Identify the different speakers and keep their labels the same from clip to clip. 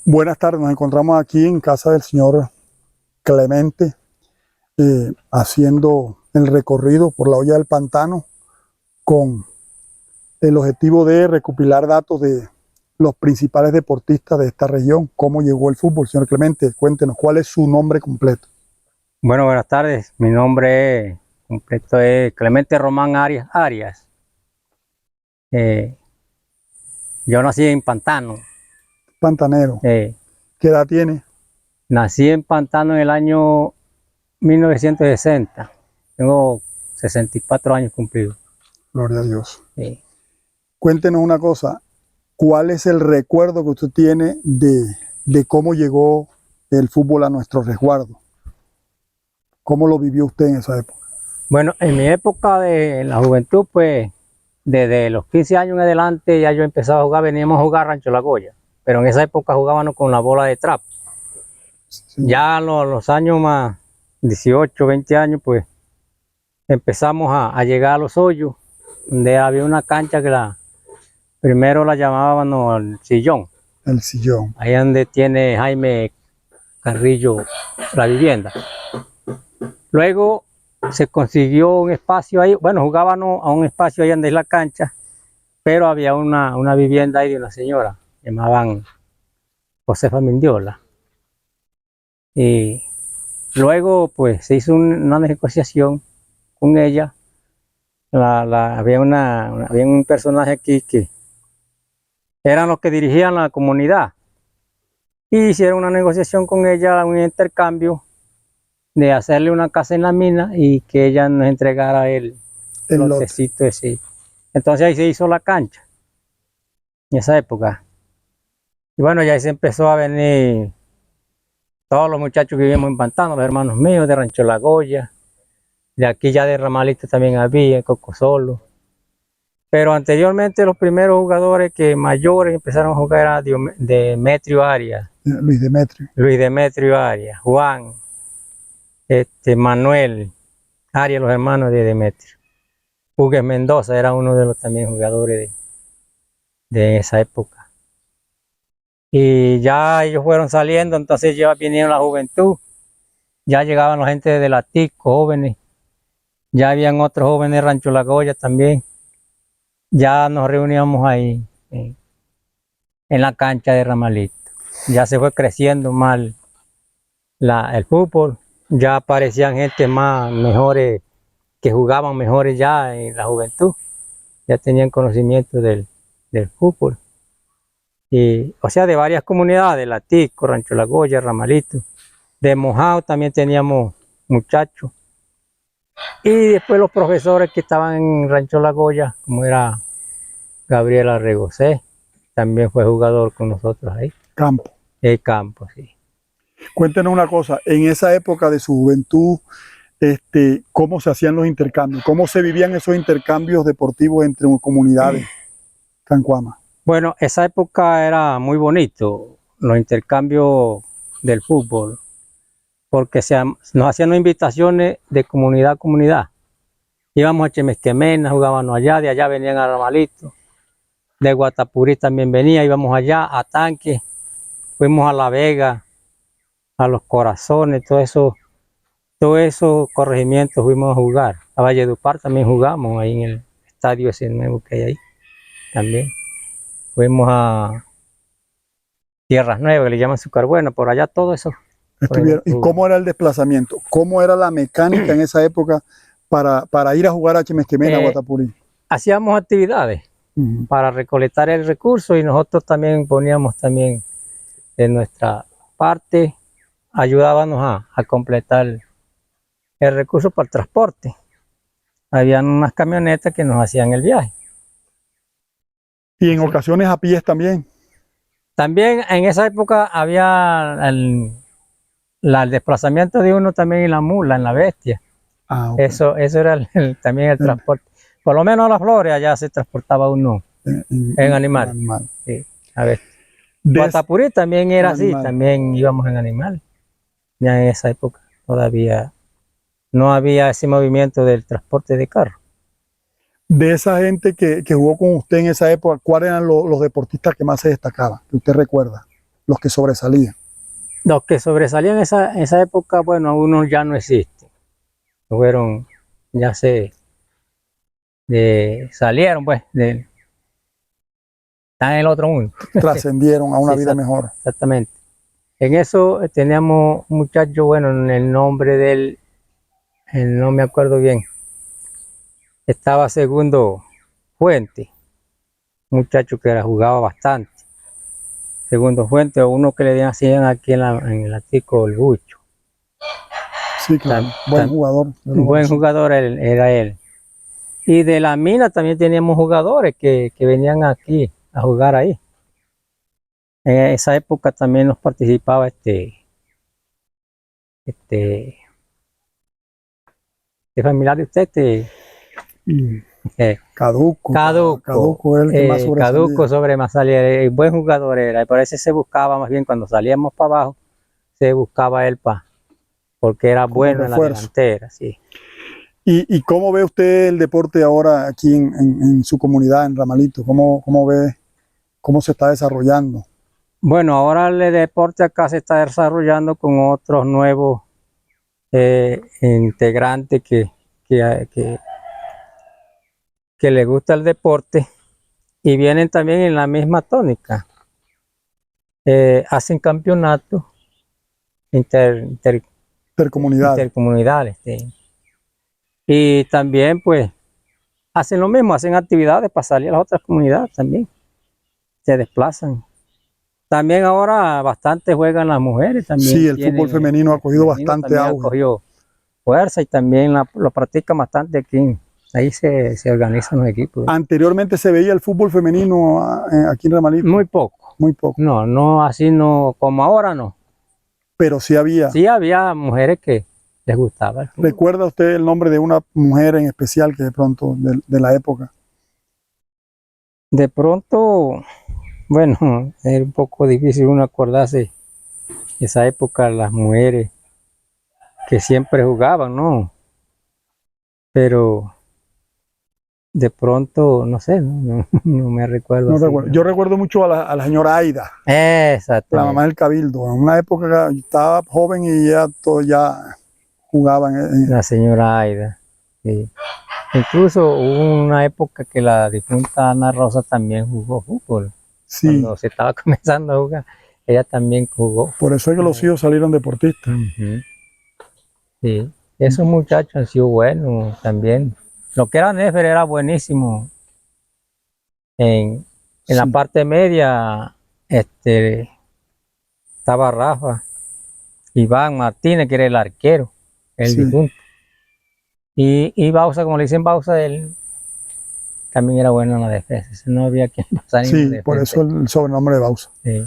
Speaker 1: Buenas tardes, nos encontramos aquí en casa del señor Clemente, haciendo el recorrido por la olla del pantano con el objetivo de recopilar datos de los principales deportistas de esta región. ¿Cómo llegó el fútbol? Señor Clemente, cuéntenos, ¿cuál es su nombre completo?
Speaker 2: Bueno, buenas tardes. Mi nombre completo es Clemente Román Arias. Eh, yo nací en Pantano.
Speaker 1: Pantanero.
Speaker 2: Eh,
Speaker 1: ¿Qué edad tiene?
Speaker 2: Nací en Pantano en el año 1960. Tengo 64 años cumplidos.
Speaker 1: Gloria a Dios.
Speaker 2: Eh,
Speaker 1: Cuéntenos una cosa, ¿cuál es el recuerdo que usted tiene de cómo llegó el fútbol a nuestro resguardo? ¿Cómo lo vivió usted en esa época?
Speaker 2: bueno, en mi época de la juventud, pues desde los 15 años en adelante ya yo empezaba a jugar, veníamos a jugar Rancho La Goya. Pero en esa época jugábamos con la bola de trapo.
Speaker 1: Sí.
Speaker 2: Ya los años más 18, 20 años, pues empezamos a llegar a los hoyos, donde había una cancha que primero la llamábamos el Sillón,
Speaker 1: El sillón.
Speaker 2: ahí donde tiene Jaime Carrillo la vivienda. Luego se consiguió un espacio ahí, bueno, jugábamos a un espacio ahí donde es la cancha, pero había una vivienda ahí de una señora, llamaban Josefa Mindiola. Y luego pues se hizo una negociación con ella. Había un personaje aquí que eran los que dirigían la comunidad y hicieron una negociación con ella, un intercambio de hacerle una casa en la mina y que ella nos entregara el
Speaker 1: El
Speaker 2: lotecito ese. Entonces ahí se hizo la cancha en esa época. Y bueno, ya ahí se empezó a venir todos los muchachos que vivíamos en Pantano, los hermanos míos de Rancho La Goya, de aquí ya de Ramalito también había, Cocosolo. Pero anteriormente los primeros jugadores que mayores empezaron a jugar era Demetrio Arias,
Speaker 1: Luis Demetrio.
Speaker 2: Luis Demetrio Arias, Juan, Manuel Arias, los hermanos de Demetrio. Hugues Mendoza era uno de los también jugadores de esa época. Y ya ellos fueron saliendo, entonces ya vinieron la juventud, ya llegaban la gente de la TIC, jóvenes, ya habían otros jóvenes de Rancho La Goya también. Ya nos reuníamos ahí en la cancha de Ramalito. Ya se fue creciendo más el fútbol, ya aparecían gente más mejores, que jugaban mejores ya en la juventud, ya tenían conocimiento del fútbol. Y, o sea, de varias comunidades, La Tico, Rancho La Goya, Ramalito. De Mojao también teníamos muchachos. Y después los profesores que estaban en Rancho La Goya, como era Gabriel Arregocé, también fue jugador con nosotros ahí.
Speaker 1: Campo.
Speaker 2: El campo, sí.
Speaker 1: Cuéntenos una cosa, en esa época de su juventud, ¿cómo se hacían los intercambios? ¿Cómo se vivían esos intercambios deportivos entre comunidades, Cancuama?
Speaker 2: Bueno, esa época era muy bonito, los intercambios del fútbol, porque nos hacían invitaciones de comunidad a comunidad. Íbamos a Chemesquemena, jugábamos allá, de allá venían a Ramalito, de Guatapurí también venía, íbamos allá a Tanque, fuimos a La Vega, a Los Corazones, todos esos corregimientos fuimos a jugar. A Valledupar también jugamos, ahí en el estadio ese nuevo que hay ahí también. Fuimos a Tierras Nuevas, que le llaman Buena, por allá todo eso.
Speaker 1: ¿Y cómo era el desplazamiento? ¿Cómo era la mecánica en esa época para ir a jugar a Chemesquemena, a Guatapurí?
Speaker 2: Hacíamos actividades para recolectar el recurso y nosotros también poníamos también de nuestra parte, ayudábamos a completar el recurso para el transporte. Habían unas camionetas que nos hacían el viaje.
Speaker 1: Y en ocasiones a pies también.
Speaker 2: También en esa época había el desplazamiento de uno también en la mula, en la bestia.
Speaker 1: Ah, okay.
Speaker 2: Eso era también el transporte. Por lo menos a Las Flores allá se transportaba uno en animal. Sí, a ver. Guatapurí también era así, también íbamos en animal. Ya en esa época todavía no había ese movimiento del transporte de carro.
Speaker 1: De esa gente que jugó con usted en esa época, ¿cuáles eran los deportistas que más se destacaban, que usted recuerda? los que sobresalían?
Speaker 2: Los que sobresalían en esa época, bueno, algunos ya no existen. Fueron, ya salieron, pues, están en el otro mundo.
Speaker 1: Trascendieron a una
Speaker 2: Sí,
Speaker 1: vida mejor.
Speaker 2: Exactamente. En eso teníamos un muchacho, bueno, en el nombre de él, no me acuerdo bien, estaba Segundo Fuente, un muchacho que jugaba bastante. Segundo Fuente, o uno que le hacían aquí en el Atico, el Bucho.
Speaker 1: Sí, claro. Buen jugador.
Speaker 2: Un buen jugador era él. Y de la mina también teníamos jugadores que venían aquí a jugar ahí. En esa época también nos participaba este familiar de usted,
Speaker 1: Caduco.
Speaker 2: Caduco
Speaker 1: es el que más sobresalía.
Speaker 2: Caduco sobre Masalia, buen jugador era, y por eso se buscaba más bien cuando salíamos para abajo, se buscaba él porque era
Speaker 1: Como
Speaker 2: bueno en la
Speaker 1: refuerzo.
Speaker 2: delantera, sí.
Speaker 1: ¿Y cómo ve usted el deporte ahora aquí en su comunidad, en Ramalito? ¿Cómo ve cómo se está desarrollando?
Speaker 2: Bueno, ahora el deporte acá se está desarrollando con otros nuevos integrantes que les gusta el deporte y vienen también en la misma tónica. Hacen campeonatos intercomunidades. Sí. Y también pues hacen lo mismo, hacen actividades para salir a las otras comunidades también. Se desplazan. También ahora bastante juegan las mujeres. También
Speaker 1: Sí, el fútbol femenino ha cogido bastante auge.
Speaker 2: Ha cogido fuerza y también lo practican bastante aquí. Ahí se organizan los equipos.
Speaker 1: Anteriormente se veía el fútbol femenino aquí en Ramalito.
Speaker 2: Muy poco.
Speaker 1: Muy poco.
Speaker 2: No, así no, como ahora no.
Speaker 1: Pero sí había.
Speaker 2: Sí había mujeres que les gustaba el fútbol.
Speaker 1: ¿Recuerda usted el nombre de una mujer en especial que de pronto, de la época?
Speaker 2: De pronto, bueno, era un poco difícil uno acordarse de esa época, las mujeres que siempre jugaban, ¿no? Pero de pronto, no sé, no me recuerdo.
Speaker 1: No
Speaker 2: así,
Speaker 1: recuerdo.
Speaker 2: ¿no?
Speaker 1: Yo recuerdo mucho a la señora Aida,
Speaker 2: Exacto.
Speaker 1: la mamá del Cabildo. En una época yo estaba joven y ya jugaban.
Speaker 2: La señora Aida. Sí. Incluso hubo una época que la difunta Ana Rosa también jugó fútbol.
Speaker 1: Sí.
Speaker 2: Cuando se estaba comenzando a jugar, ella también jugó.
Speaker 1: Por eso es que los hijos salieron deportistas.
Speaker 2: Sí, esos muchachos han sido buenos también. Lo que era Nefer era buenísimo. En la parte media estaba Rafa, Iván Martínez, que era el arquero, el difunto. Y Bausa, como le dicen Bausa, él también era bueno en la defensa. No había quien pasar en la defensa.
Speaker 1: Por eso el sobrenombre de Bausa.
Speaker 2: Sí.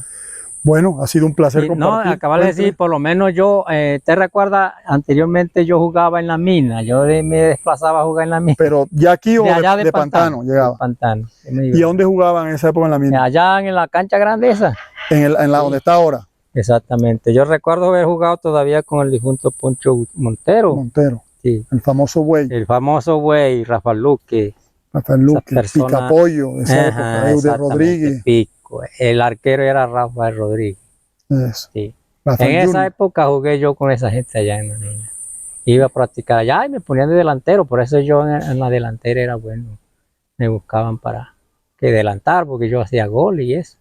Speaker 1: Bueno, ha sido un placer compartir.
Speaker 2: No, acabas de decir, por lo menos yo, ¿te recuerdas? Anteriormente yo jugaba en la mina, yo me desplazaba a jugar en la mina.
Speaker 1: ¿Pero ya aquí o
Speaker 2: de
Speaker 1: Pantano llegaba?
Speaker 2: De Pantano.
Speaker 1: ¿Y a dónde jugaban en esa época en la mina?
Speaker 2: Allá en la cancha grande esa.
Speaker 1: En la donde está ahora.
Speaker 2: Exactamente. Yo recuerdo haber jugado todavía con el difunto Poncho Montero.
Speaker 1: Sí. El famoso Güey.
Speaker 2: El famoso Güey, Rafael Luque.
Speaker 1: Picapollo, de esa época, de Rodríguez.
Speaker 2: Pico. El arquero era Rafael Rodríguez.
Speaker 1: Eso.
Speaker 2: Sí. En esa época jugué yo con esa gente allá en la mina. Iba a practicar allá y me ponían de delantero, por eso yo en la delantera era bueno. Me buscaban para que delantar, porque yo hacía gol y eso.